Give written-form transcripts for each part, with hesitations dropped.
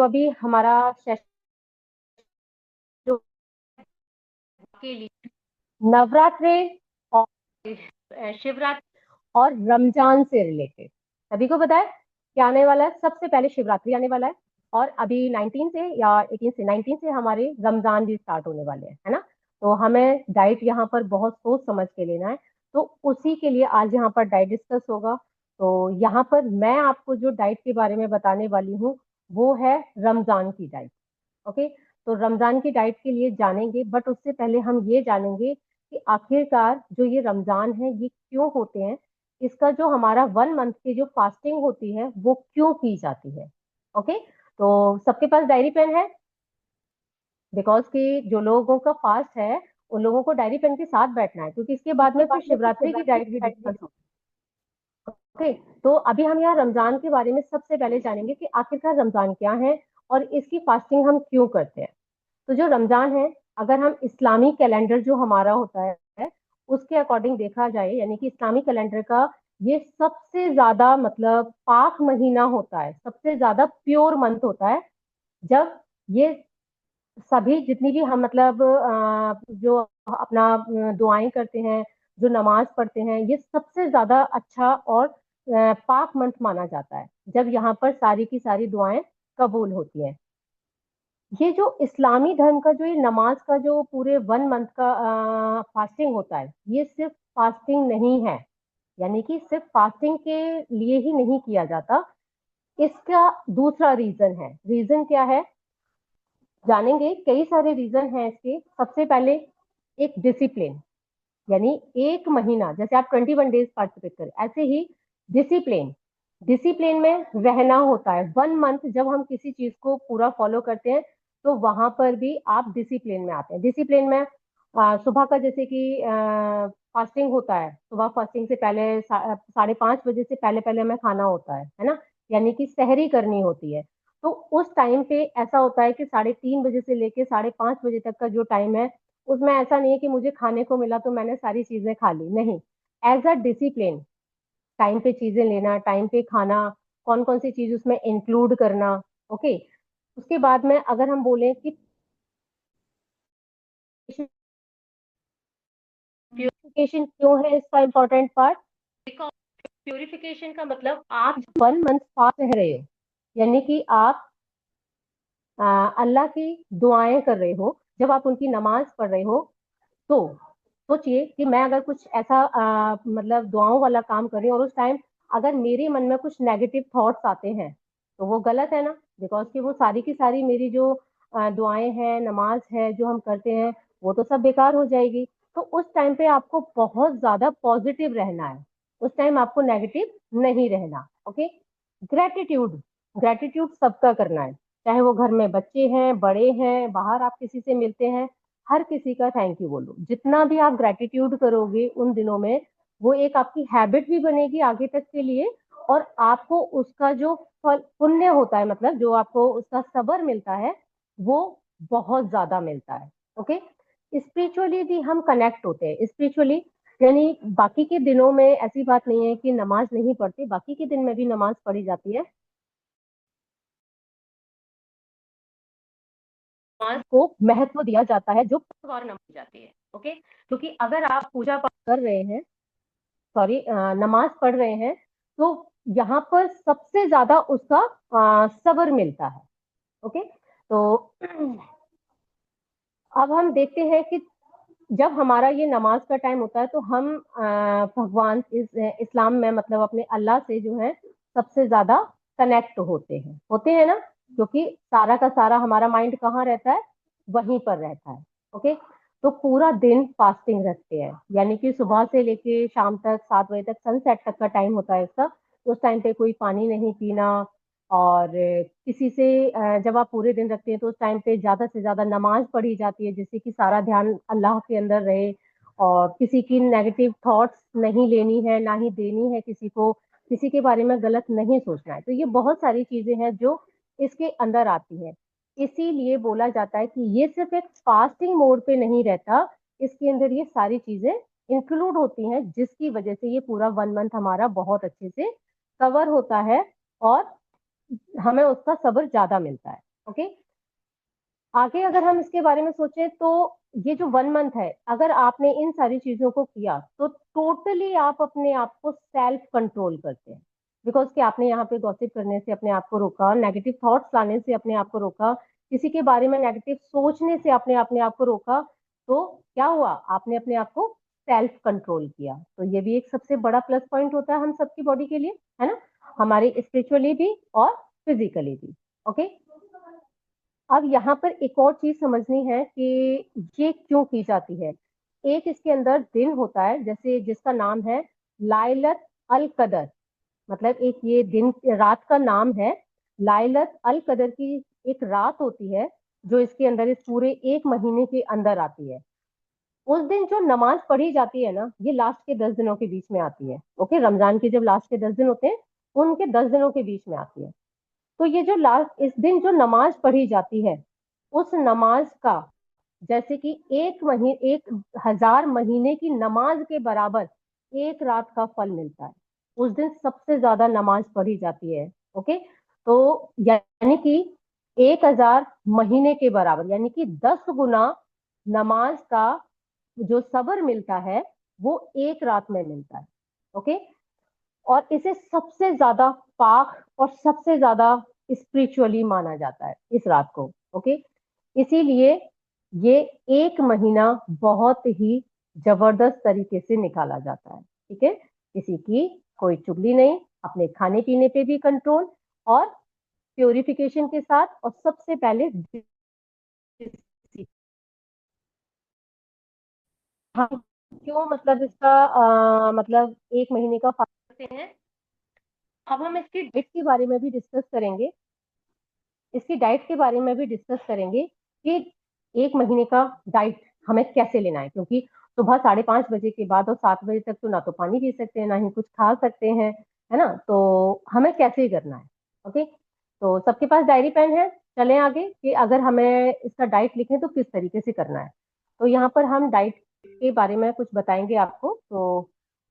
जो अभी हमारा सेशन जो के लिए नवरात्रि और शिवरात्रि और रमजान से रिलेटेड सभी को पता है क्या आने वाला है। सबसे पहले शिवरात्रि आने वाला है और अभी 19 से या 18 से 19 से हमारे रमजान भी स्टार्ट होने वाले हैं, है ना। तो हमें डाइट यहाँ पर बहुत सोच समझ के लेना है। तो उसी के लिए आज यहाँ पर डाइट डिस्कस होगा। तो यहाँ पर मैं आपको जो डाइट के बारे में बताने वाली हूँ वो है रमजान की डाइट। ओके। तो रमजान की डाइट के लिए जानेंगे, बट उससे पहले हम ये जानेंगे कि आखिरकार जो ये रमजान है ये क्यों होते हैं। इसका जो हमारा 1 मंथ की जो फास्टिंग होती है वो क्यों की जाती है। ओके। तो सबके पास डायरी पेन है, बिकॉज कि जो लोगों का फास्ट है उन लोगों को डायरी पेन के साथ बैठना है, क्योंकि इसके बाद में फिर शिवरात्रि की डाइट भी डिस्कस होगी। ओके। तो अभी हम यहाँ रमजान के बारे में सबसे पहले जानेंगे कि आखिरकार रमजान क्या है और इसकी फास्टिंग हम क्यों करते हैं। तो जो रमजान है, अगर हम इस्लामी कैलेंडर जो हमारा होता है उसके अकॉर्डिंग देखा जाए, यानी कि इस्लामी कैलेंडर का ये सबसे ज्यादा मतलब पाक महीना होता है, सबसे ज्यादा प्योर मंथ होता है। जब ये सभी जितनी भी हम मतलब जो अपना दुआएं करते हैं, जो नमाज पढ़ते हैं, ये सबसे ज्यादा अच्छा और पाक मंथ माना जाता है, जब यहाँ पर सारी की सारी दुआएं कबूल होती हैं। ये जो इस्लामी धर्म का जो ये नमाज का जो पूरे 1 मंथ का फास्टिंग होता है, ये सिर्फ फास्टिंग नहीं है, यानी कि सिर्फ फास्टिंग के लिए ही नहीं किया जाता। इसका दूसरा रीजन है। रीजन क्या है जानेंगे। कई सारे रीजन हैं इसके। सबसे पहले एक डिसिप्लिन, यानी 1 महीना जैसे आप 21 डेज पार्टिसिपेट करें, ऐसे ही डिसिप्लिन डिसिप्लिन में रहना होता है। 1 मंथ जब हम किसी चीज को पूरा फॉलो करते हैं तो वहां पर भी आप डिसिप्लिन में आते हैं। डिसिप्लिन में सुबह का जैसे कि फास्टिंग होता है, सुबह फास्टिंग से पहले 5:30 बजे से पहले पहले हमें खाना होता है ना, यानी कि सहरी करनी होती है। तो उस टाइम पे ऐसा होता है कि 3:30 बजे से लेके 5:30 बजे तक का जो टाइम है, उसमें ऐसा नहीं है कि मुझे खाने को मिला तो मैंने सारी चीजें खा ली, नहीं। एज अ डिसिप्लिन टाइम पे चीजें लेना, टाइम पे खाना, कौन कौन सी चीज उसमें इंक्लूड करना। ओके। उसके बाद में अगर हम बोलें कि प्योरिफिकेशन क्यों है इसका इम्पोर्टेंट पार्ट, बिकॉज प्योरिफिकेशन का मतलब आप 1 मंथ फास्ट रह रहे हो, यानी कि आप अल्लाह की दुआएं कर रहे हो, जब आप उनकी नमाज पढ़ रहे हो। तो सोचिए कि मैं अगर कुछ ऐसा मतलब दुआओं वाला काम कर रही हूँ और उस टाइम अगर मेरे मन में कुछ नेगेटिव थॉट्स आते हैं तो वो गलत है ना, बिकॉज कि वो सारी की सारी मेरी जो दुआएं हैं, नमाज है जो हम करते हैं, वो तो सब बेकार हो जाएगी। तो उस टाइम पे आपको बहुत ज्यादा पॉजिटिव रहना है, उस टाइम आपको नेगेटिव नहीं रहना। ओके। ग्रेटिट्यूड, ग्रेटिट्यूड सबका करना है, चाहे वो घर में बच्चे हैं, बड़े हैं, बाहर आप किसी से मिलते हैं, हर किसी का थैंक यू बोलो। जितना भी आप ग्रेटिट्यूड करोगे उन दिनों में, वो एक आपकी हैबिट भी बनेगी आगे तक के लिए, और आपको उसका जो फल पुण्य होता है, मतलब जो आपको उसका सबर मिलता है, वो बहुत ज्यादा मिलता है। ओके। स्पिरिचुअली भी हम कनेक्ट होते हैं, स्पिरिचुअली, यानी बाकी के दिनों में ऐसी बात नहीं है कि नमाज नहीं पढ़ते, बाकी के दिन में भी नमाज पढ़ी जाती है। नमाज को महत्व दिया जाता है जो और नमाज जाती है। ओके। क्योंकि अगर आप पूजा पाठ कर रहे हैं, सॉरी नमाज पढ़ रहे हैं, तो यहाँ पर सबसे ज्यादा उसका सब्र मिलता है। ओके। तो अब हम देखते हैं कि जब हमारा ये नमाज का टाइम होता है तो हम भगवान इस्लाम में मतलब अपने अल्लाह से जो है सबसे ज्यादा कनेक्ट होते हैं ना, क्योंकि सारा का सारा हमारा माइंड कहाँ रहता है, वहीं पर रहता है। ओके। तो पूरा दिन फास्टिंग रखते हैं, यानी कि सुबह से लेके शाम तक 7 बजे तक, सनसेट तक का टाइम होता है इसका। उस टाइम पे कोई पानी नहीं पीना, और किसी से जब आप पूरे दिन रखते हैं तो उस टाइम पे ज्यादा से ज्यादा नमाज पढ़ी जाती है, जिससे कि सारा ध्यान अल्लाह के अंदर रहे, और किसी की नेगेटिव थॉट्स नहीं लेनी है, ना ही देनी है किसी को, किसी के बारे में गलत नहीं सोचना है। तो ये बहुत सारी चीजें हैं जो इसके अंदर आती हैं। इसीलिए बोला जाता है कि ये सिर्फ एक फास्टिंग मोड पे नहीं रहता, इसके अंदर ये सारी चीजें इंक्लूड होती हैं, जिसकी वजह से ये पूरा 1 मंथ हमारा बहुत अच्छे से कवर होता है और हमें उसका सब्र ज्यादा मिलता है। ओके। आगे अगर हम इसके बारे में सोचें तो ये जो 1 मंथ है, अगर आपने इन सारी चीजों को किया तो टोटली आप अपने आप को सेल्फ कंट्रोल करते हैं। बिकॉज कि आपने यहाँ पे गॉसिप करने से अपने आप को रोका, नेगेटिव थॉट्स लाने से अपने आप को रोका, किसी के बारे में नेगेटिव सोचने से अपने अपने आप को रोका, तो क्या हुआ, आपने अपने आप को सेल्फ कंट्रोल किया। तो ये भी एक सबसे बड़ा प्लस पॉइंट होता है हम सबकी बॉडी के लिए, है ना, हमारी स्पिरिचुअली भी और फिजिकली भी। ओके। अब यहाँ पर एक और चीज समझनी है कि ये क्यों की जाती है। एक इसके अंदर दिन होता है, जैसे जिसका नाम है लाइलत अल कदर, मतलब एक ये दिन रात का नाम है। लाइलत अल कदर की एक रात होती है जो इसके अंदर इस पूरे 1 महीने के अंदर आती है। उस दिन जो नमाज पढ़ी जाती है ना, ये लास्ट के 10 दिनों के बीच में आती है। ओके, रमजान के जब लास्ट के 10 दिन होते हैं, उनके 10 दिनों के बीच में आती है। तो ये जो लास्ट इस दिन जो नमाज पढ़ी जाती है, उस नमाज का जैसे कि 1,000 महीने की नमाज के बराबर एक रात का फल मिलता है। उस दिन सबसे ज्यादा नमाज पढ़ी जाती है। ओके। तो यानी कि 1,000 महीने के बराबर, यानी कि 10 गुना नमाज का जो सबर मिलता है वो एक रात में मिलता है। ओके। और इसे सबसे ज्यादा पाक और सबसे ज्यादा स्पिरिचुअली माना जाता है इस रात को। ओके। इसीलिए ये 1 महीना बहुत ही जबरदस्त तरीके से निकाला जाता है। ठीक है, किसी की कोई चुगली नहीं, अपने खाने पीने पे भी कंट्रोल, और प्योरिफिकेशन के साथ, और सबसे पहले हम क्यों मतलब इसका मतलब 1 महीने का फास्ट करते हैं। अब हम इसकी डाइट के बारे में भी डिस्कस करेंगे, इसकी डाइट के बारे में भी डिस्कस करेंगे कि 1 महीने का डाइट हमें कैसे लेना है, क्योंकि सुबह 5:30 बजे के बाद और 7 बजे तक तो ना तो पानी पी सकते हैं ना ही कुछ खा सकते हैं, है ना, तो हमें कैसे करना है। ओके। तो सबके पास डायरी पेन है, चलें आगे कि अगर हमें इसका डाइट लिखें तो किस तरीके से करना है। तो यहाँ पर हम डाइट के बारे में कुछ बताएंगे आपको। तो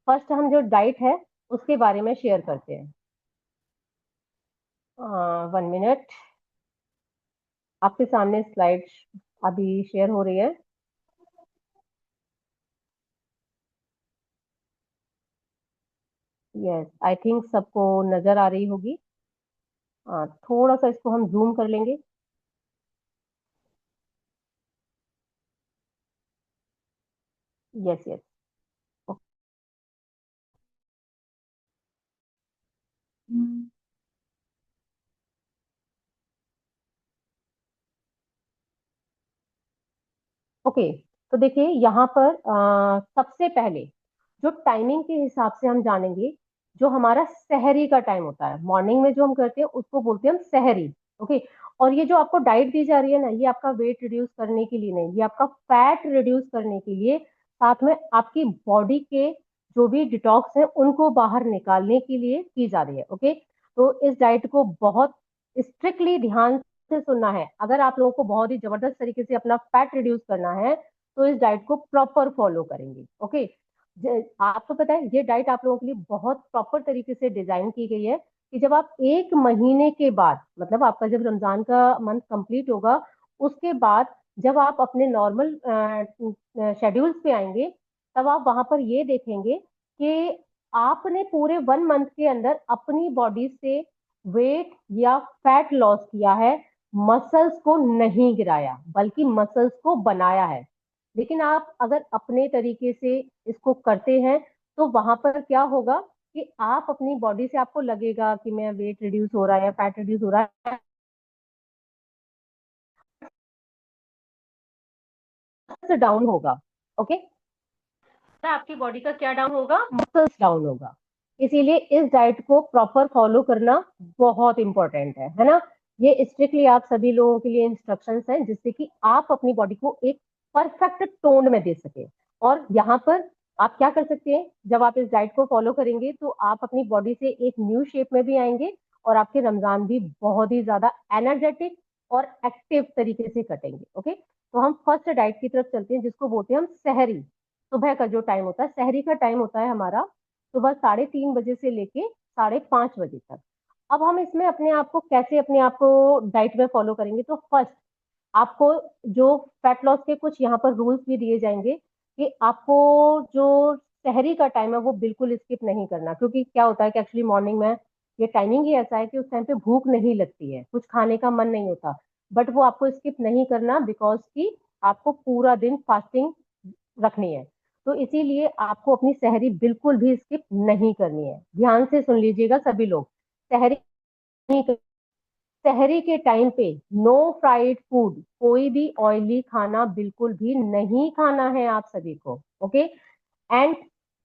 फर्स्ट हम जो डाइट है उसके बारे में शेयर करते हैं। 1 मिनट, आपके सामने स्लाइड अभी शेयर हो रही है। यस, आई थिंक सबको नजर आ रही होगी। थोड़ा सा इसको हम जूम कर लेंगे। Yes yes. ओके। तो देखिए यहाँ पर सबसे पहले जो टाइमिंग के हिसाब से हम जानेंगे, जो हमारा सहरी का टाइम होता है, मॉर्निंग में जो हम करते हैं उसको बोलते हैं हम सहरी। ओके। और ये जो आपको डाइट दी जा रही है ना, ये आपका वेट रिड्यूस करने के लिए नहीं, ये आपका फैट रिड्यूस करने के लिए, साथ में आपकी बॉडी के जो भी डिटॉक्स है उनको बाहर निकालने के लिए की जा रही है। ओके। तो इस डाइट को बहुत स्ट्रिक्टली ध्यान से सुनना है। अगर आप लोगों को बहुत ही जबरदस्त तरीके से अपना फैट रिड्यूस करना है तो इस डाइट को प्रॉपर फॉलो करेंगे। ओके। आपको पता है ये डाइट आप लोगों के लिए बहुत प्रॉपर तरीके से डिजाइन की गई है कि जब आप 1 महीने के बाद, मतलब आपका जब रमजान का मंथ कंप्लीट होगा, उसके बाद जब आप अपने नॉर्मल शेड्यूल्स पे आएंगे, तब आप वहां पर ये देखेंगे कि आपने पूरे 1 मंथ के अंदर अपनी बॉडी से वेट या फैट लॉस किया है, मसल्स को नहीं गिराया बल्कि मसल्स को बनाया है। लेकिन आप अगर अपने तरीके से इसको करते हैं तो वहां पर क्या होगा कि आप अपनी बॉडी से, आपको लगेगा कि मैं वेट रिड्यूस हो रहा है या फैट रिड्यूस हो रहा है, डाउन होगा। ओके। आपकी बॉडी का क्या डाउन होगा, मसल्स डाउन होगा। इसीलिए इस डाइट को प्रॉपर फॉलो करना बहुत इंपॉर्टेंट है ना। ये स्ट्रिक्टली आप सभी लोगों के लिए इंस्ट्रक्शंस हैं जिससे कि आप अपनी बॉडी को एक परफेक्ट टोन में दे सके। और यहाँ पर आप क्या कर सकते हैं, जब आप इस डाइट को फॉलो करेंगे तो आप अपनी बॉडी से एक न्यू शेप में भी आएंगे, और आपके रमजान भी बहुत ही ज्यादा एनर्जेटिक और एक्टिव तरीके से कटेंगे। ओके। तो हम फर्स्ट डाइट की तरफ चलते हैं जिसको बोलते हैं हम सहरी। सुबह का जो टाइम होता है, सहरी का टाइम होता है हमारा सुबह 3:30 बजे से लेके 5:30 बजे तक। अब हम इसमें अपने आप को कैसे अपने आप को डाइट में फॉलो करेंगे, तो फर्स्ट आपको जो फैट लॉस के कुछ यहाँ पर रूल्स भी दिए जाएंगे कि आपको जो शहरी का टाइम है वो बिल्कुल स्किप नहीं करना, क्योंकि क्या होता है कि एक्चुअली मॉर्निंग में ये टाइमिंग ही ऐसा है कि उस टाइम पे भूख नहीं लगती है, कुछ खाने का मन नहीं होता, बट वो आपको स्किप नहीं करना बिकॉज कि आपको पूरा दिन फास्टिंग रखनी है। तो इसीलिए आपको अपनी शहरी बिल्कुल भी स्किप नहीं करनी है। ध्यान से सुन लीजिएगा सभी लोग, शहरी नहीं, शहरी के टाइम पे नो फ्राइड फूड, कोई भी ऑयली खाना बिल्कुल भी नहीं खाना है आप सभी को। ओके। एंड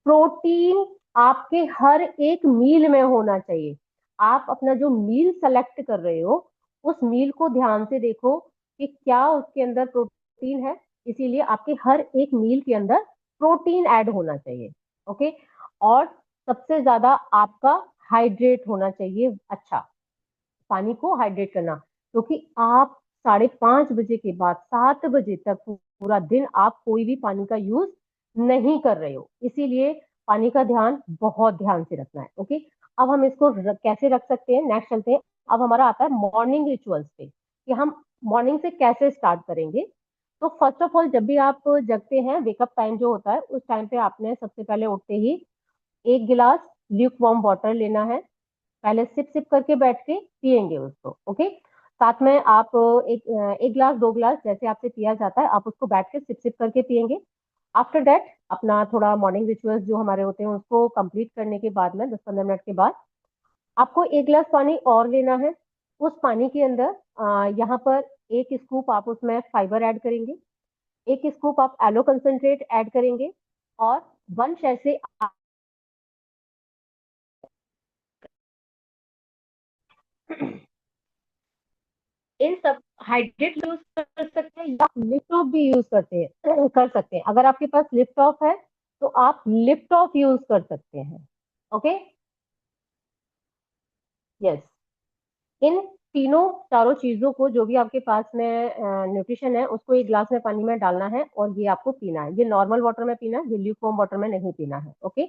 प्रोटीन आपके हर एक मील में होना चाहिए। आप अपना जो मील सेलेक्ट कर रहे हो उस मील को ध्यान से देखो कि क्या उसके अंदर प्रोटीन है, इसीलिए आपके हर एक मील के अंदर प्रोटीन ऐड होना चाहिए। ओके। और सबसे ज्यादा आपका हाइड्रेट होना चाहिए, अच्छा पानी को हाइड्रेट करना, क्योंकि आप 5:30 बजे के बाद 7 बजे तक पूरा दिन आप कोई भी पानी का यूज नहीं कर रहे हो, इसीलिए पानी का ध्यान बहुत ध्यान से रखना है। ओके। अब हम इसको कैसे रख सकते हैं, नेक्स्ट चलते हैं। अब हमारा आता है मॉर्निंग रिचुअल्स पे कि हम मॉर्निंग से कैसे स्टार्ट करेंगे। तो फर्स्ट ऑफ ऑल जब भी आप जगते हैं, वेकअप टाइम जो होता है उस टाइम पे आपने सबसे पहले उठते ही 1 गिलास ल्यूक वार्म वाटर लेना है। पहले सिप सिप करके बैठ के पियेंगे उसको। ओके। साथ में आप एक गिलास 2 गिलास जैसे आपसे पिया जाता है आप उसको बैठ के सिप सिप करके पियेंगे। आफ्टर दैट अपना थोड़ा मॉर्निंग रिचुअल्स जो हमारे होते हैं उसको कंप्लीट करने के बाद में 10-15 मिनट के बाद आपको 1 गिलास पानी और लेना है। उस पानी के अंदर यहाँ पर 1 स्कूप आप उसमें फाइबर ऐड करेंगे, 1 स्कूप आप एलो कंसंट्रेट ऐड करेंगे, और 1 सैशे इन सब हाइड्रेट यूज कर सकते हैं या लिफ्ट ऑफ भी यूज कर सकते हैं। अगर आपके पास लिफ्ट ऑफ है तो आप लिफ्ट ऑफ यूज कर सकते हैं। ओके। यस। इन तीनों चारों चीजों को जो भी आपके पास में न्यूट्रिशन है उसको एक गिलास में पानी में डालना है और ये आपको पीना है। ये नॉर्मल वाटर में पीना है, ये ल्यूकवार्म वाटर में नहीं पीना है। ओके।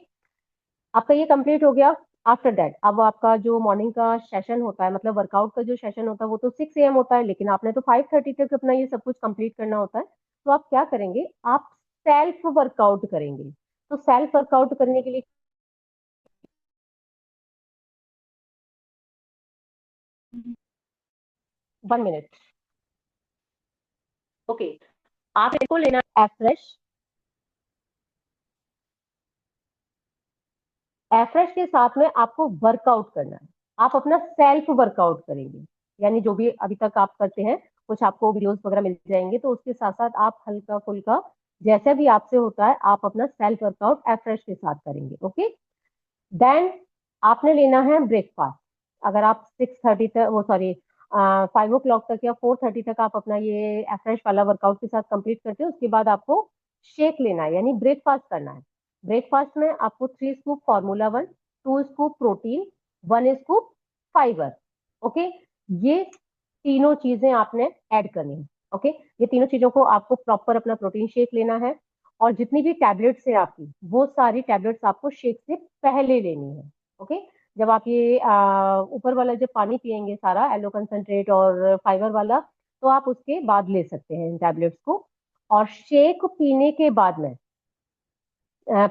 आपका ये कंप्लीट हो गया। आफ्टर दैट अब आपका जो मॉर्निंग का सेशन होता है, मतलब वर्कआउट का जो सेशन होता है वो तो 6 AM होता है, लेकिन आपने तो 5:30 तक अपना ये सब कुछ कंप्लीट करना होता है। तो आप क्या करेंगे, आप सेल्फ वर्कआउट करेंगे। तो सेल्फ वर्कआउट करने के लिए 1 मिनट। ओके। आप इसको लेना है एफ्रेश। एफ्रेश के साथ में आपको वर्कआउट करना है। आप अपना सेल्फ वर्कआउट करेंगे, यानी जो भी अभी तक आप करते हैं कुछ आपको वीडियोस वगैरह मिल जाएंगे, तो उसके साथ साथ आप हल्का फुल्का जैसे भी आपसे होता है आप अपना सेल्फ वर्कआउट एफ्रेश के साथ करेंगे। ओके। देन आपने लेना है ब्रेकफास्ट। अगर आप 6:30 तक, वो सॉरी 5 o'clock तक या 4:30 तक आप अपना ये एफ्रेश वाला वर्कआउट के साथ कंप्लीट करते हैं, उसके बाद आपको शेक लेना है यानी ब्रेकफास्ट करना है। ब्रेकफास्ट में आपको 3 scoop formula 1, 2 scoop protein, 1 scoop fibre. Okay. ये तीनों चीजें आपने ऐड करनी है। ओके। ये तीनों चीजों को आपको प्रॉपर अपना प्रोटीन शेक लेना है, और जितनी भी टैबलेट्स है आपकी वो सारी टैबलेट्स आपको शेक से पहले लेनी है। ओके। जब आप ये ऊपर वाला जो पानी पियेंगे सारा एलो कंसंट्रेट और फाइबर वाला, तो आप उसके बाद ले सकते हैं इन टैबलेट्स को। और शेक पीने के बाद में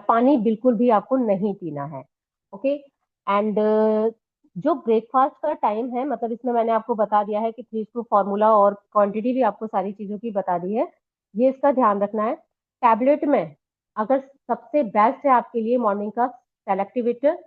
पानी बिल्कुल भी आपको नहीं पीना है। ओके। एंड जो ब्रेकफास्ट का टाइम है, मतलब इसमें मैंने आपको बता दिया है कि 3 स्कूप फॉर्मूला और क्वांटिटी भी आपको सारी चीजों की बता दी है, ये इसका ध्यान रखना है। टैबलेट में अगर सबसे बेस्ट है आपके लिए मॉर्निंग का सेलेक्टिवेटर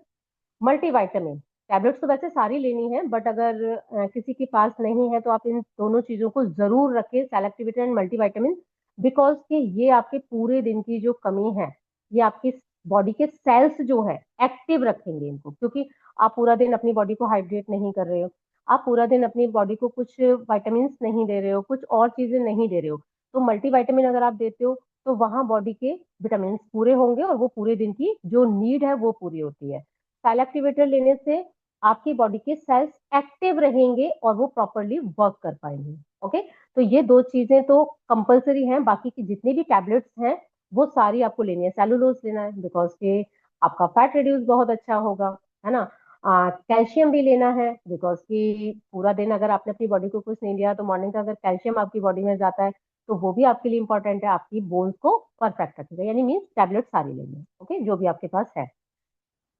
मल्टीविटामिन। टैबलेट्स तो वैसे सारी लेनी है, बट अगर किसी के पास नहीं है तो आप इन दोनों चीजों को जरूर रखें, सेलेक्टिविटी एंड मल्टीविटामिन, बिकॉज कि ये आपके पूरे दिन की जो कमी है, ये आपकी बॉडी के सेल्स जो है एक्टिव रखेंगे इनको, क्योंकि आप पूरा दिन अपनी बॉडी को हाइड्रेट नहीं कर रहे हो, आप पूरा दिन अपनी बॉडी को कुछ वाइटामिन नहीं दे रहे हो, कुछ और चीजें नहीं दे रहे हो। तो मल्टीविटामिन अगर आप देते हो तो वहां बॉडी के विटामिन पूरे होंगे और वो पूरे दिन की जो नीड है वो पूरी होती है। सेल एक्टिवेटर लेने से आपकी बॉडी के सेल्स एक्टिव रहेंगे और वो प्रॉपरली वर्क कर पाएंगे। ओके। तो ये दो चीजें तो कंपलसरी हैं, बाकी की जितनी भी टैबलेट्स हैं वो सारी आपको लेनी है। सेलुलोज लेना है बिकॉज के आपका फैट रिड्यूस बहुत अच्छा होगा, है ना। कैल्शियम भी लेना है, बिकॉज कि पूरा दिन अगर आपने अपनी बॉडी को कुछ नहीं लिया तो मॉर्निंग का अगर कैल्शियम आपकी बॉडी में जाता है तो वो भी आपके लिए इंपॉर्टेंट है, आपकी बोन्स को परफेक्ट रखेगा, यानी मीन्स टैबलेट सारी लेनी है, ओके, जो भी आपके पास है।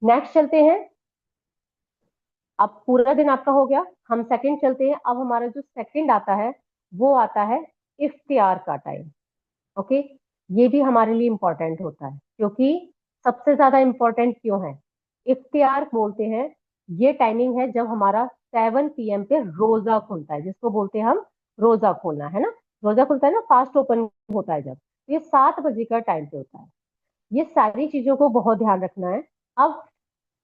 नेक्स्ट चलते हैं। अब पूरा दिन आपका हो गया, हम सेकंड चलते हैं। अब हमारा जो सेकंड आता है वो आता है इफ्तियार का टाइम। ओके, ये भी हमारे लिए इंपॉर्टेंट होता है, क्योंकि सबसे ज्यादा इंपॉर्टेंट क्यों है? इफ्तियार बोलते हैं, ये टाइमिंग है जब हमारा 7 PM पे रोजा खुलता है, जिसको बोलते हैं हम रोजा खोलना, है ना। रोजा खुलता है ना, फास्ट ओपन होता है जब, ये 7 बजे का टाइम पे होता है। ये सारी चीजों को बहुत ध्यान रखना है। अब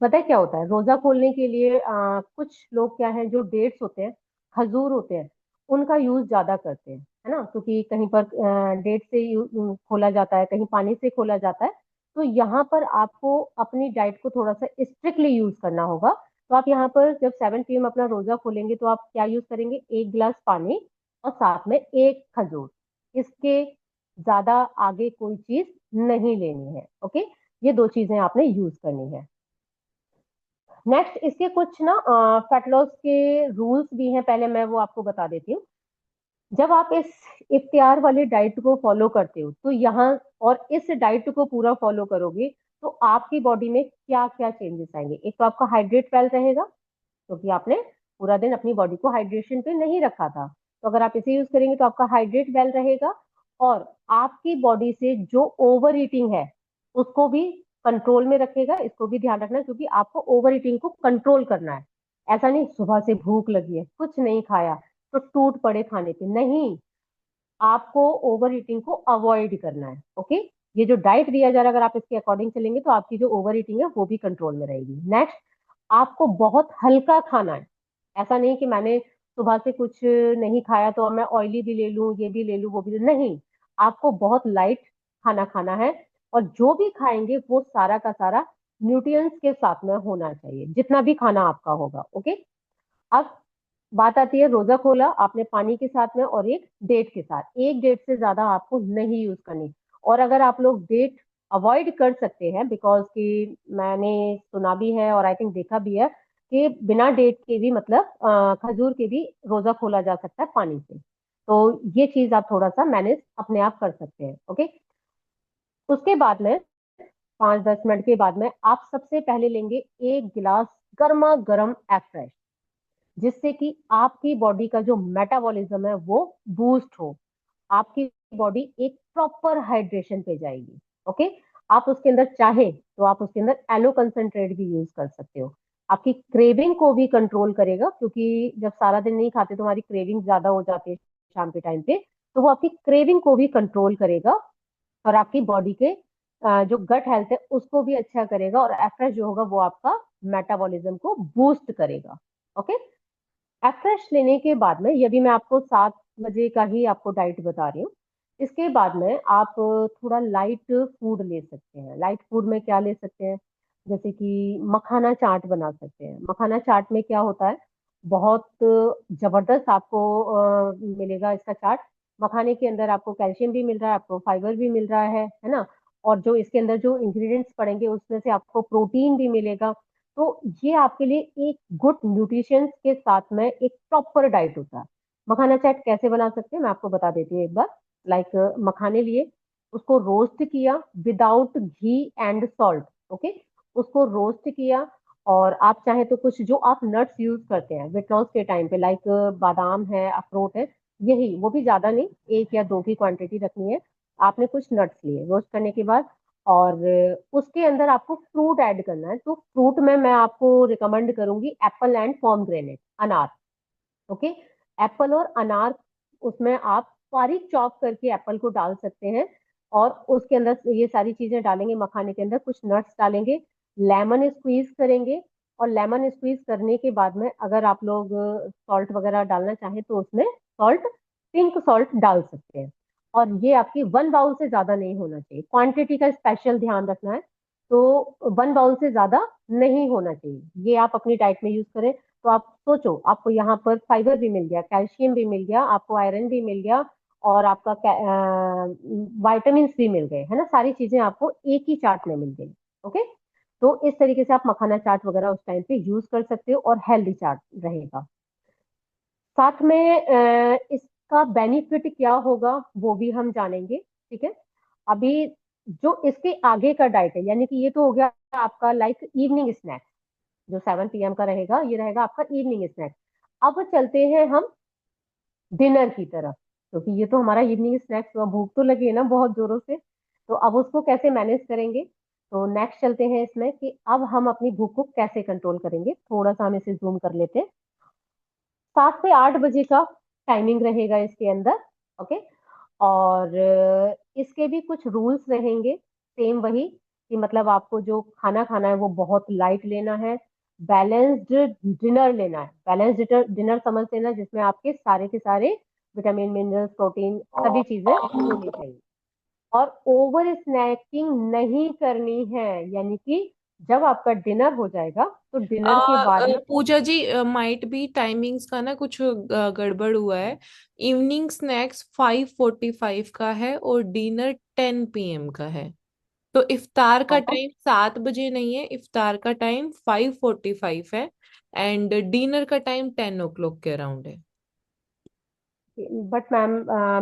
पता है क्या होता है, रोजा खोलने के लिए कुछ लोग क्या है, जो डेट्स होते हैं, खजूर होते हैं, उनका यूज ज्यादा करते हैं, है ना, क्योंकि कहीं पर डेट से खोला जाता है, कहीं पानी से खोला जाता है। तो यहाँ पर आपको अपनी डाइट को थोड़ा सा स्ट्रिक्टली यूज करना होगा। तो आप यहाँ पर जब 7 PM अपना रोजा खोलेंगे तो आप क्या यूज करेंगे, 1 गिलास पानी और साथ में एक खजूर, इसके ज्यादा आगे कोई चीज नहीं लेनी है, ओके। ये दो चीजें आपने यूज करनी है। नेक्स्ट इसके कुछ ना फैट लॉस के रूल्स भी हैं, पहले मैं वो आपको बता देती हूँ। जब आप इस इफ्तियार वाली डाइट को फॉलो करते हो तो यहाँ, और इस डाइट को पूरा फॉलो करोगे तो आपकी बॉडी में क्या क्या चेंजेस आएंगे। एक तो आपका हाइड्रेट वेल रहेगा, क्योंकि आपने पूरा दिन अपनी बॉडी को हाइड्रेशन पे नहीं रखा था। तो अगर आप इसे यूज करेंगे तो आपका हाइड्रेट वेल रहेगा, और आपकी बॉडी से जो ओवर ईटिंग है उसको भी कंट्रोल में रखेगा। इसको भी ध्यान रखना, क्योंकि आपको ओवर ईटिंग को कंट्रोल करना है। ऐसा नहीं सुबह से भूख लगी है कुछ नहीं खाया तो टूट पड़े खाने पे, नहीं, आपको ओवर ईटिंग को अवॉइड करना है, ओके। ये जो डाइट दिया जा रहा है, अगर आप इसके अकॉर्डिंग चलेंगे तो आपकी जो ओवर ईटिंग है वो भी कंट्रोल में रहेगी। नेक्स्ट, आपको बहुत हल्का खाना है। ऐसा नहीं कि मैंने सुबह से कुछ नहीं खाया तो अब मैं ऑयली भी ले लूं, ये भी ले लूं, वो भी नहीं। आपको बहुत लाइट खाना खाना है, और जो भी खाएंगे वो सारा का सारा न्यूट्रिएंट्स के साथ में होना चाहिए, जितना भी खाना आपका होगा, ओके। अब बात आती है, रोजा खोला आपने पानी के साथ में और एक डेट के साथ, एक डेट से ज्यादा आपको नहीं यूज करनी। और अगर आप लोग डेट अवॉइड कर सकते हैं, बिकॉज कि मैंने सुना भी है और आई थिंक देखा भी है कि बिना डेट के भी, मतलब खजूर के भी रोजा खोला जा सकता है पानी से। तो ये चीज आप थोड़ा सा मैनेज अपने आप कर सकते हैं, ओके। उसके बाद में 5-10 मिनट के बाद में आप सबसे पहले लेंगे 1 गिलास गर्मा गर्म एग, जिससे कि आपकी बॉडी का जो मेटाबॉलिज्म है वो बूस्ट हो, आपकी बॉडी एक प्रॉपर हाइड्रेशन पे जाएगी, ओके। आप उसके अंदर चाहे तो आप उसके अंदर एलो कंसंट्रेट भी यूज कर सकते हो। आपकी क्रेविंग को भी कंट्रोल करेगा, क्योंकि जब सारा दिन नहीं खाते तो हमारी क्रेविंग ज्यादा हो जाती है शाम के टाइम पे, तो वो आपकी क्रेविंग को भी कंट्रोल करेगा, और आपकी बॉडी के जो गट हेल्थ है उसको भी अच्छा करेगा, और एफरेश जो होगा वो आपका मेटाबॉलिज्म को बूस्ट करेगा, ओके। एफ्रेश लेने के बाद में, ये भी मैं आपको 7 बजे का ही आपको डाइट बता रही हूँ, इसके बाद में आप थोड़ा लाइट फूड ले सकते हैं। लाइट फूड में क्या ले सकते हैं, जैसे कि मखाना चाट बना सकते हैं। मखाना चाट में क्या होता है, बहुत जबरदस्त आपको मिलेगा इसका चाट। मखाने के अंदर आपको कैल्शियम भी मिल रहा है, आपको फाइबर भी मिल रहा है ना, और जो इसके अंदर जो इंग्रेडिएंट्स पड़ेंगे उसमें से आपको प्रोटीन भी मिलेगा। तो ये आपके लिए एक गुड न्यूट्रिशन के साथ में एक प्रॉपर डाइट होता है। मखाना चाट कैसे बना सकते हैं मैं आपको बता देती हूँ एक बार। लाइक मखाने लिए, उसको रोस्ट किया without ghee and salt, okay. उसको रोस्ट किया, और आप चाहे तो कुछ जो आप नट्स यूज करते हैं वेट लॉस के टाइम पे, लाइक बादाम है, अखरोट है, यही, वो भी ज्यादा नहीं, 1 या 2 की क्वांटिटी रखनी है। आपने कुछ नट्स लिए रोस्ट करने के बाद, और उसके अंदर आपको फ्रूट ऐड करना है। तो फ्रूट में मैं आपको रिकमेंड करूंगी एप्पल एंड पॉमग्रेनेट, अनार, ओके। एप्पल और अनार, उसमें आप बारीक चॉप करके एप्पल को डाल सकते हैं, और उसके अंदर ये सारी चीजें डालेंगे, मखाने के अंदर कुछ नट्स डालेंगे, लेमन स्क्वीज करेंगे, और लेमन स्क्वीज करने के बाद में अगर आप लोग सॉल्ट वगैरह डालना चाहें तो उसमें सॉल्ट, पिंक सॉल्ट डाल सकते हैं। और ये आपकी 1 बाउल से ज्यादा नहीं होना चाहिए, क्वांटिटी का स्पेशल ध्यान रखना है। तो 1 बाउल से ज्यादा नहीं होना चाहिए, ये आप अपनी डाइट में यूज करें। तो आप सोचो, आपको यहाँ पर फाइबर भी मिल गया, कैल्शियम भी मिल गया, आपको आयरन भी मिल गया, और आपका वाइटामिन भी मिल गए, है ना, सारी चीजें आपको एक ही चार्ट में मिल गई, ओके। तो इस तरीके से आप मखाना चाट वगैरह उस टाइम पे यूज कर सकते हो और हेल्दी चाट रहेगा। साथ में इसका बेनिफिट क्या होगा वो भी हम जानेंगे। ठीक है, अभी जो इसके आगे का डाइट है, यानी कि ये तो हो गया आपका लाइक इवनिंग स्नैक, जो 7 PM का रहेगा, ये रहेगा आपका इवनिंग स्नैक। अब चलते हैं हम डिनर की तरफ, क्योंकि ये तो हमारा इवनिंग स्नैक्स हुआ, भूख तो लगी है ना बहुत जोरों से, तो अब उसको कैसे मैनेज करेंगे। तो नेक्स्ट चलते हैं इसमें कि अब हम अपनी भूख को कैसे कंट्रोल करेंगे। थोड़ा सा हम इसे जूम कर लेते हैं। 7 से 8 बजे का टाइमिंग रहेगा इसके अंदर। ओके, और इसके भी कुछ रूल्स रहेंगे, सेम वही, कि मतलब आपको जो खाना खाना है वो बहुत लाइट लेना है, बैलेंस्ड डिनर लेना है। बैलेंस्ड डिनर समझ लेना जिसमें आपके सारे के सारे विटामिन, मिनरल्स, प्रोटीन, सभी चीजें होनी चाहिए। और ओवर स्नैकिंग नहीं करनी है, यानी कि जब आपका डिनर हो जाएगा तो डिनर के बाद में। पूजा जी, माइट बी टाइमिंग्स का ना कुछ गड़बड़ हुआ है। इवनिंग स्नैक्स 5:45 का है और डिनर 10 PM का है। तो इफ्तार का हाँ, हाँ, टाइम 7 बजे नहीं है, इफ्तार का टाइम 5:45 है। एंड डिनर का टाइम 10 o'clock के अराउंड है। बट मैम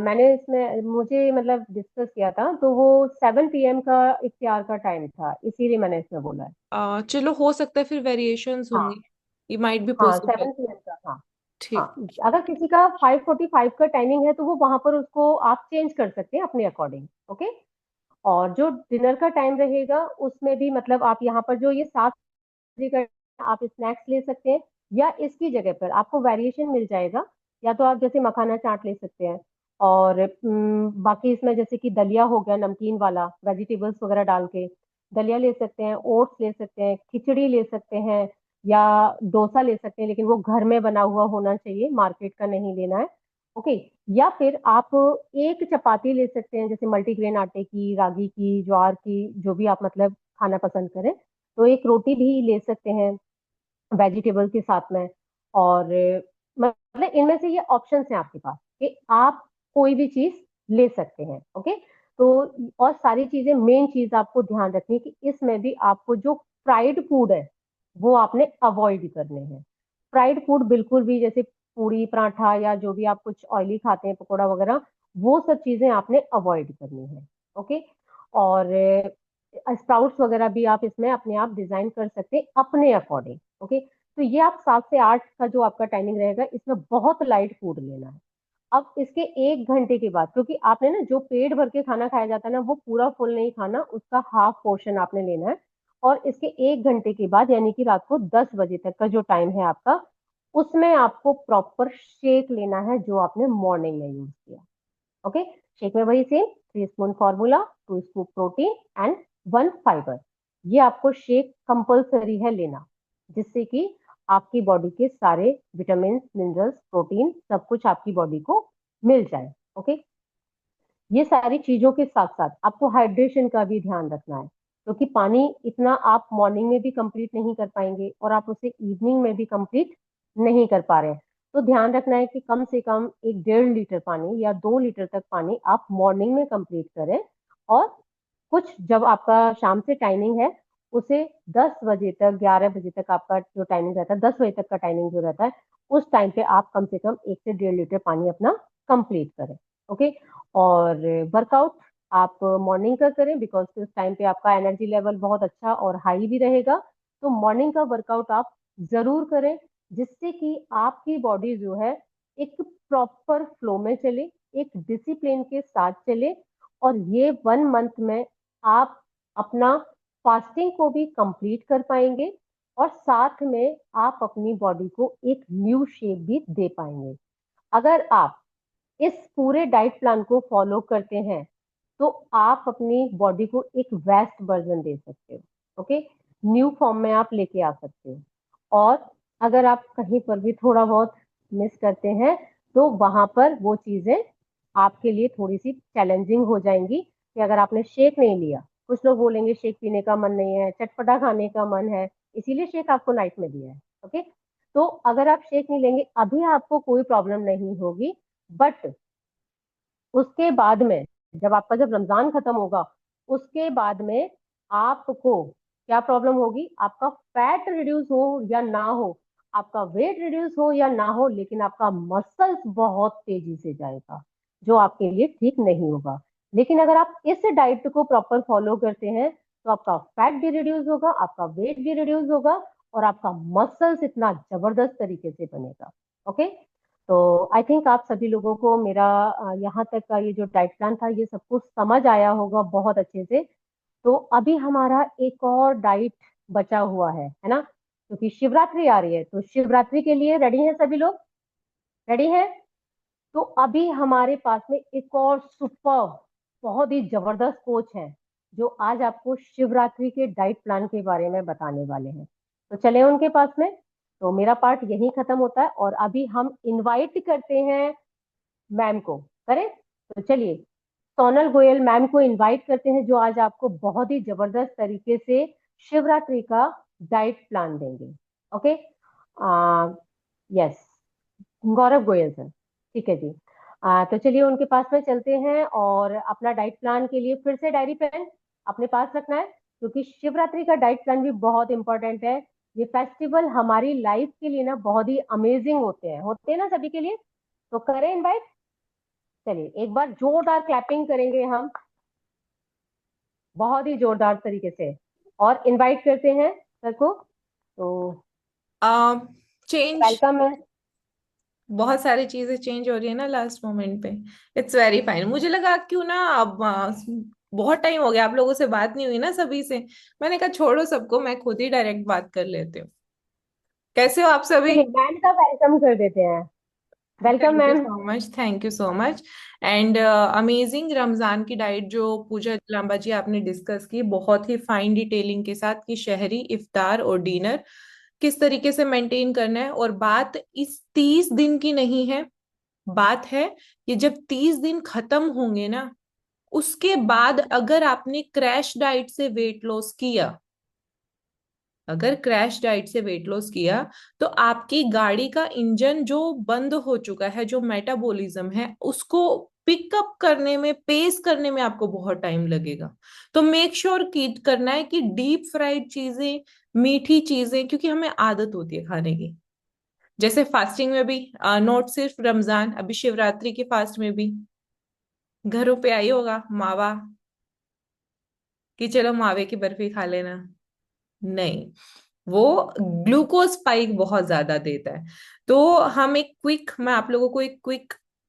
मैंने इसमें मुझे मतलब डिस्कस किया था तो वो 7 PM का इफ्तार का टाइम था, इसीलिए मैंने इसमें बोला है। चलो, हो सकता है फिर वेरिएशंस हाँ, होंगी। ये माइट बी हाँ, पॉसिबल। 7 PM का, हाँ। ठीक। हाँ, अगर किसी का 5:45 का टाइमिंग है तो वो वहां पर उसको आप चेंज कर सकते हैं अपने अकॉर्डिंग। ओके, और जो डिनर का टाइम रहेगा उसमें भी मतलब आप यहाँ पर जो ये 7 बजे का आप स्नैक्स ले सकते हैं, या इसकी जगह पर आपको वेरिएशन मिल जाएगा। या तो आप जैसे मखाना चाट ले सकते हैं, और बाकी इसमें जैसे कि दलिया हो गया नमकीन वाला, वेजिटेबल्स वगैरह डाल के दलिया ले सकते हैं, ओट्स ले सकते हैं, खिचड़ी ले सकते हैं, या डोसा ले सकते हैं, लेकिन वो घर में बना हुआ होना चाहिए, मार्केट का नहीं लेना है। ओके, या फिर आप एक चपाती ले सकते हैं, जैसे मल्टीग्रेन आटे की, रागी की, ज्वार की, जो भी आप मतलब खाना पसंद करें। तो एक रोटी भी ले सकते हैं वेजिटेबल के साथ में। और मतलब इनमें से ये ऑप्शंस हैं आपके पास कि आप कोई भी चीज ले सकते हैं। ओके, तो और सारी चीजें, मेन चीज आपको ध्यान रखनी है कि इसमें भी आपको जो फ्राइड फूड है वो आपने अवॉइड करने हैं। फ्राइड फूड बिल्कुल भी, जैसे पूरी पराठा या जो भी आप कुछ ऑयली खाते हैं, पकौड़ा वगैरह, वो सब चीजें आपने अवॉइड करनी है। ओके, और स्प्राउट्स वगैरह भी आप इसमें अपने आप डिजाइन कर सकते हैं अपने अकॉर्डिंग। ओके, तो ये आप 7 से 8 का जो आपका टाइमिंग रहेगा, इसमें बहुत लाइट फूड लेना है। अब इसके 1 घंटे के बाद, क्योंकि आपने ना जो पेट भर के खाना खाया जाता है ना, वो पूरा फुल नहीं खाना, उसका हाफ पोर्शन आपने लेना है। और इसके 1 घंटे के बाद, यानी कि रात को 10 बजे तक का जो टाइम है आपका, उसमें आपको प्रॉपर शेक लेना है जो आपने मॉर्निंग में यूज किया। ओके, शेक में वही same 3 spoon formula, 2 spoon protein and 1 fibre. ये आपको शेक कंपलसरी है लेना, जिससे कि आपकी बॉडी के सारे विटामिन, मिनरल्स, प्रोटीन, सब कुछ आपकी बॉडी को मिल जाए। ओके, ये सारी चीजों के साथ साथ आपको हाइड्रेशन का भी ध्यान रखना है, क्योंकि पानी इतना आप मॉर्निंग में भी कंप्लीट नहीं कर पाएंगे और आप उसे इवनिंग में भी कंप्लीट नहीं कर पा रहे हैं। तो ध्यान रखना है कि कम से कम 1 डेढ़ लीटर पानी या 2 लीटर तक पानी आप मॉर्निंग में कंप्लीट करें। और कुछ जब आपका शाम से टाइमिंग है, उसे 10 बजे तक, 11 बजे तक आपका जो टाइमिंग रहता है, 10 बजे तक का टाइमिंग जो रहता है, उस टाइम पे आप कम से कम 1 से 1.5 लीटर पानी अपना कंप्लीट करें। ओके, और वर्कआउट आप मॉर्निंग का करें, बिकॉज उस टाइम पे आपका एनर्जी लेवल बहुत अच्छा और हाई भी रहेगा। तो मॉर्निंग का वर्कआउट आप जरूर करें, जिससे कि आपकी बॉडी जो है एक प्रॉपर फ्लो में चले, एक डिसिप्लिन के साथ चले। और ये 1 मंथ में आप अपना फास्टिंग को भी कंप्लीट कर पाएंगे, और साथ में आप अपनी बॉडी को एक न्यू शेप भी दे पाएंगे। अगर आप इस पूरे डाइट प्लान को फॉलो करते हैं तो आप अपनी बॉडी को एक बेस्ट वर्जन दे सकते हो। ओके, न्यू फॉर्म में आप लेके आ सकते हो। और अगर आप कहीं पर भी थोड़ा बहुत मिस करते हैं तो वहां पर वो चीजें आपके लिए थोड़ी सी चैलेंजिंग हो जाएंगी, कि अगर आपने शेक नहीं लिया, कुछ लोग बोलेंगे शेक पीने का मन नहीं है, चटपटा खाने का मन है, इसीलिए शेक आपको नाइट में दिया है। ओके, तो अगर आप शेक नहीं लेंगे अभी आपको कोई प्रॉब्लम नहीं होगी, बट उसके बाद में, जब आपका जब रमजान खत्म होगा, उसके बाद में आपको क्या प्रॉब्लम होगी, आपका फैट रिड्यूस हो या ना हो, आपका वेट रिड्यूस हो या ना हो, लेकिन आपका मसल्स बहुत तेजी से जाएगा, जो आपके लिए ठीक नहीं होगा। लेकिन अगर आप इस डाइट को प्रॉपर फॉलो करते हैं तो आपका फैट भी रिड्यूस होगा, आपका वेट भी रिड्यूस होगा, और आपका मसल्स इतना जबरदस्त तरीके से बनेगा। ओके। तो आई थिंक आप सभी लोगों को मेरा यहाँ तक का ये जो डाइट प्लान था ये सब कुछ समझ आया होगा बहुत अच्छे से। तो अभी हमारा एक और डाइट बचा हुआ है ना, क्योंकि शिवरात्रि आ रही है, तो शिवरात्रि के लिए रेडी हैं सभी लोग? रेडी हैं? तो अभी हमारे पास में एक और सुपर, बहुत ही जबरदस्त कोच है, जो आज आपको शिवरात्रि के डाइट प्लान के बारे में बताने वाले हैं। तो चले उनके पास में। तो मेरा पार्ट यहीं खत्म होता है और अभी हम इनवाइट करते हैं मैम को। करें? तो चलिए, सोनल गोयल मैम को इनवाइट करते हैं, जो आज आपको बहुत ही जबरदस्त तरीके से शिवरात्रि का डाइट प्लान देंगे। Okay. Yes, Gaurav Goyal sir. ठीक है जी। तो चलिए उनके पास में चलते हैं, और अपना डाइट प्लान के लिए फिर से डायरी पेन अपने पास रखना है, क्योंकि शिवरात्रि का डाइट प्लान भी बहुत इंपॉर्टेंट है। ये फेस्टिवल हमारी लाइफ के लिए ना बहुत ही अमेजिंग होते हैं ना सभी के लिए। तो करें इनवाइट। चलिए एक बार जोरदार क्लैपिंग करेंगे हम, बहुत ही जोरदार तरीके से, और इनवाइट करते हैं सर को। तो चेंज, वेलकम है। बहुत सारी चीजें चेंज हो रही है ना लास्ट मोमेंट पे। It's very fine. मुझे लगा क्यों ना अब बहुत टाइम हो गया आप लोगों से बात नहीं हुई ना सभी से। मैंने कहा छोड़ो सबको, मैं खुद ही डायरेक्ट बात कर लेती हूँ। कैसे हो आप सभी? चलिए मैम का वेलकम कर देते हैं। Welcome thank you ma'am. So much, thank you so much. And amazing Ramzan की डाइट जो पूजा लांबा जी आपने डिस्कस की, बहुत ही फाइन डिटेलिंग के साथ, कि शहरी, इफ्तार और डिनर किस तरीके से मेंटेन करना है। और बात इस 30 दिन की नहीं है, बात है कि जब 30 दिन खत्म होंगे ना, उसके बाद अगर आपने क्रैश डाइट से वेट लॉस किया, अगर क्रैश डाइट से वेट लॉस किया, तो आपकी गाड़ी का इंजन जो बंद हो चुका है, जो मेटाबॉलिज्म है, उसको पिकअप करने में, पेस करने में आपको बहुत टाइम लगेगा। तो मेक श्योर कीप करना है कि डीप फ्राइड चीजें, मीठी चीजें, क्योंकि हमें आदत होती है खाने की, जैसे फास्टिंग में भी, नॉट सिर्फ रमजान, अभी शिवरात्रि के फास्ट में भी घरों पे आई होगा मावा, कि चलो मावे की बर्फी खा लेना। नहीं, वो ग्लूकोज स्पाइक बहुत ज्यादा देता है। तो हम एक क्विक, मैं आप लोगों को एक क्विक